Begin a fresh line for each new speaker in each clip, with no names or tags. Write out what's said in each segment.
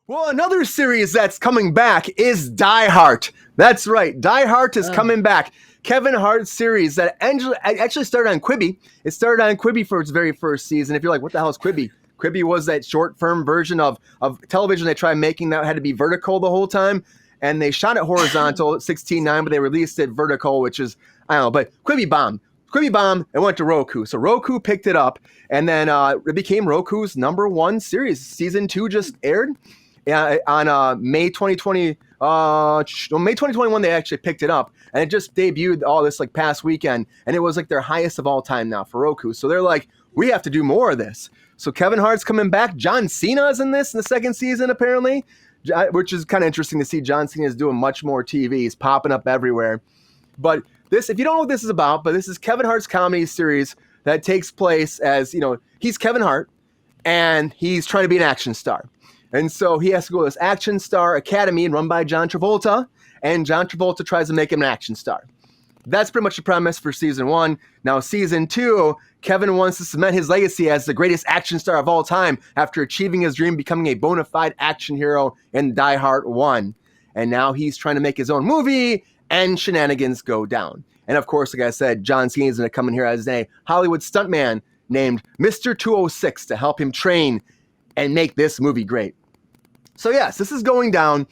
Well, another series that's coming back is Die Hard. That's right. Die Hard is coming back. Kevin Hart series that actually started on Quibi. It started on Quibi for its very first season. If you're like, what the hell is Quibi? Quibi was that short form version of television they tried making that had to be vertical the whole time. And they shot it horizontal at 16:9, but they released it vertical, which is, I don't know, but Quibi bombed. Quibi bombed and went to Roku. So Roku picked it up, and then it became Roku's #1 series. Season 2 just aired. On May 2020, May 2021, they actually picked it up, and it just debuted all this like past weekend, and it was like their highest of all time now for Roku. So they're like, we have to do more of this. So Kevin Hart's coming back. John Cena's in this in the second season apparently, which is kind of interesting to see. John Cena is doing much more TV. He's popping up everywhere. But this, if you don't know what this is about, but this is Kevin Hart's comedy series that takes place as, he's Kevin Hart, and he's trying to be an action star. And so he has to go to this action star academy run by John Travolta, and John Travolta tries to make him an action star. That's pretty much the premise for season 1. Now, season 2, Kevin wants to cement his legacy as the greatest action star of all time after achieving his dream, becoming a bona fide action hero in Die Hard 1. And now he's trying to make his own movie, and shenanigans go down. And of course, like I said, John Cena is going to come in here as a Hollywood stuntman named Mr. 206 to help him train and make this movie great. So yes, this is going down.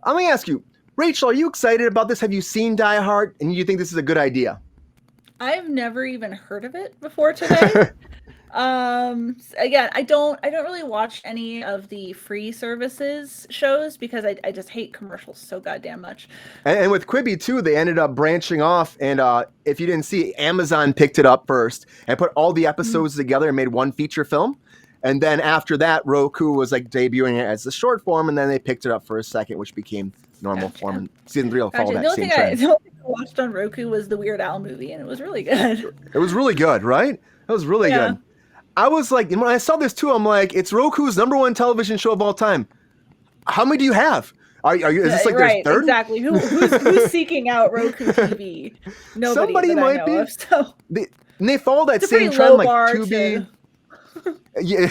I'm going to ask you, Rachel, are you excited about this? Have you seen Die Hard, and you think this is a good idea?
I've never even heard of it before today. Again, I don't really watch any of the free services shows because I just hate commercials so goddamn much.
And with Quibi too, they ended up branching off, and if you didn't see, Amazon picked it up first and put all the episodes together and made one feature film. And then after that, Roku was like debuting it as the short form, and then they picked it up for a second, which became normal form. And season 3 will follow that same trend.
The only thing I watched on Roku was the Weird Al movie, and it was really good.
It was really good, right? It was really good. I was like, when I saw this too, I'm like, it's Roku's #1 television show of all time. How many do you have? Are you? Is this like their third?
Exactly. Who's seeking out Roku TV? Nobody. Somebody might be. So
they follow that same trend, like Tubi. Yeah.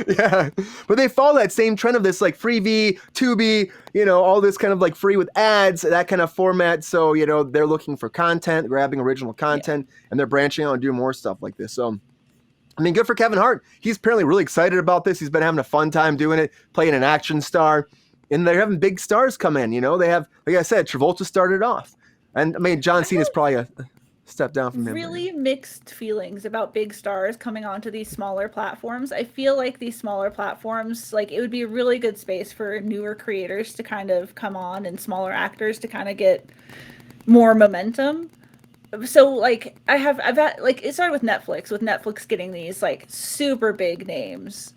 Yeah, but they follow that same trend of this like Freevee, Tubi, all this kind of like free with ads, that kind of format. So, they're looking for content, grabbing original content, and they're branching out and doing more stuff like this. So, I mean, good for Kevin Hart. He's apparently really excited about this. He's been having a fun time doing it, playing an action star, and they're having big stars come in. They have, like I said, Travolta started off, and I mean, John Cena's probably a step down from him.
Really mixed feelings about big stars coming onto these smaller platforms. I feel like these smaller platforms, like it would be a really good space for newer creators to kind of come on and smaller actors to kind of get more momentum. So like I've had like it started with Netflix getting these like super big names.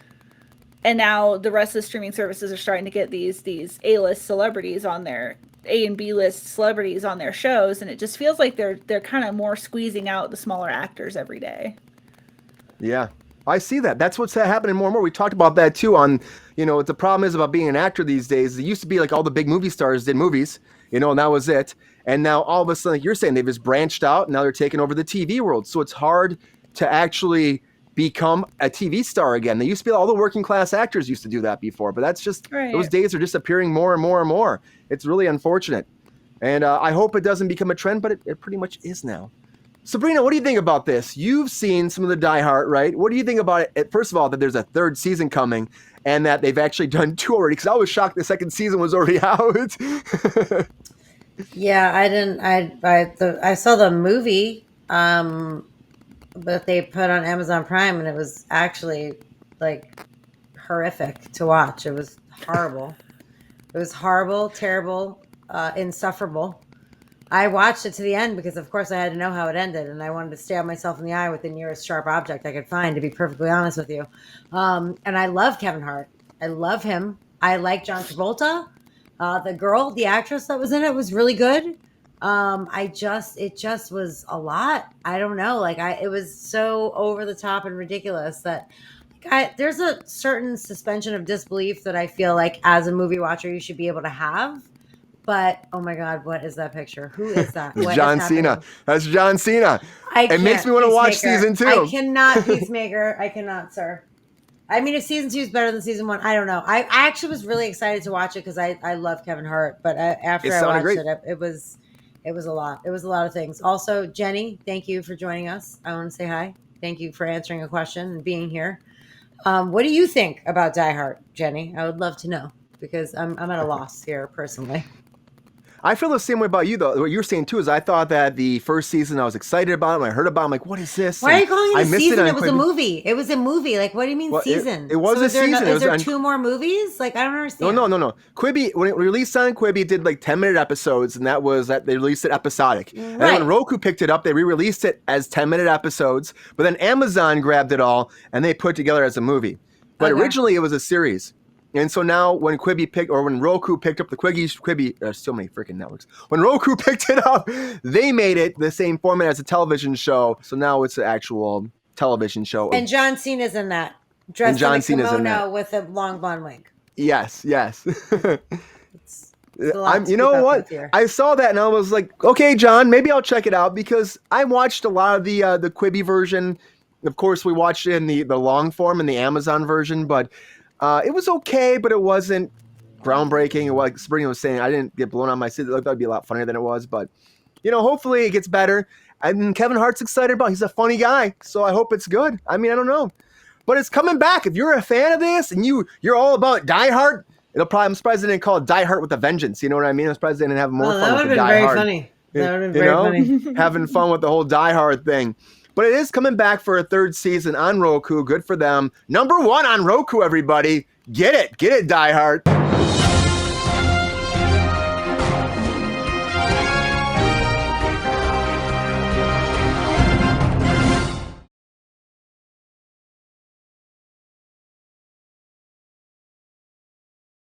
And now the rest of the streaming services are starting to get these A-list celebrities on there. A and B list celebrities on their shows, and it just feels like they're kind of more squeezing out the smaller actors every day.
Yeah, I see that. That's what's happening more and more. We talked about that too on, what the problem is about being an actor these days. It used to be like all the big movie stars did movies, and that was it. And now all of a sudden, like you're saying, they've just branched out, and now they're taking over the TV world. So it's hard to actually become a TV star again. They used to be all the working class actors used to do that before, but that's just those days are disappearing more and more and more. It's really unfortunate. And I hope it doesn't become a trend, but it pretty much is now. Sabrina, what do you think about this? You've seen some of the Die Hard, right? What do you think about it? First of all, that there's a third season coming and that they've actually done 2 already, because I was shocked the second season was already out.
Yeah, I didn't. I saw the movie, but they put on Amazon Prime, and it was actually like horrific to watch. It was horrible. It was horrible, terrible, insufferable. I watched it to the end because, of course, I had to know how it ended, and I wanted to stab myself in the eye with the nearest sharp object I could find, to be perfectly honest with you. And I love Kevin Hart. I love him. I like John Travolta. The actress that was in it was really good. It just was a lot. I don't know. It was so over the top and ridiculous that there's a certain suspension of disbelief that I feel like as a movie watcher, you should be able to have. But, oh my God, what is that picture? Who is that?
John Cena. That's John Cena. It makes me want to watch season 2.
I cannot, Peacemaker. I cannot, sir. I mean, if season 2 is better than season 1, I don't know. I actually was really excited to watch it because I love Kevin Hart, but after
It
I
sounded
watched
great.
it was a lot. It was a lot of things. Also, Jenny, thank you for joining us. I want to say hi. Thank you for answering a question and being here. What do you think about Die Hard, Jenny? I would love to know because I'm at a loss here personally.
I feel the same way about you, though. What you're saying, too, is I thought that the first season I was excited about it. When I heard about it, I'm like, what is this?
Why are you calling it
I
a
missed
season?
on
It was a
Quibi.
movie. It was a movie. Like, what do you mean
Well,
season?
it was a
is there
season. It
is
was
there
on-
2 more movies? Like, I don't understand.
No. Quibi, when it released on Quibi, it did like 10-minute episodes, and that they released it episodic. And then
Right.
when Roku picked it up, they re-released it as 10-minute episodes, but then Amazon grabbed it all, and they put it together as a movie. But
Okay.
originally, it was a series. And so now when when Roku picked up the Quibi, there's so many freaking networks. When Roku picked it up, they made it the same format as a television show. So now it's an actual television show.
And John Cena's in that, dressed
John
in a
Cena's in
kimono
that.
with a long blonde wig.
Yes.
It's a lot to
You
keep
know
up
what?
with here.
I saw that and I was like, okay, John, maybe I'll check it out because I watched a lot of the Quibi version. Of course, we watched it in the long form in the Amazon version, but it was okay, but it wasn't groundbreaking. Like Sabrina was saying, I didn't get blown on my seat. That would be a lot funnier than it was, but hopefully it gets better. And Kevin Hart's excited about it. He's a funny guy, so I hope it's good. I mean, I don't know. But it's coming back. If you're a fan of this and you're all about Die Hard, I'm surprised they didn't call it Die Hard with a Vengeance. You know what I mean? I'm surprised they didn't have more
Oh, that
fun
would
with
have
the
been
Die
very
Hard.
funny. That would have been very funny.
Having fun with the whole Die Hard thing. But it is coming back for a 3rd season on Roku. Good for them. #1 on Roku, everybody. Get it, Die Hard.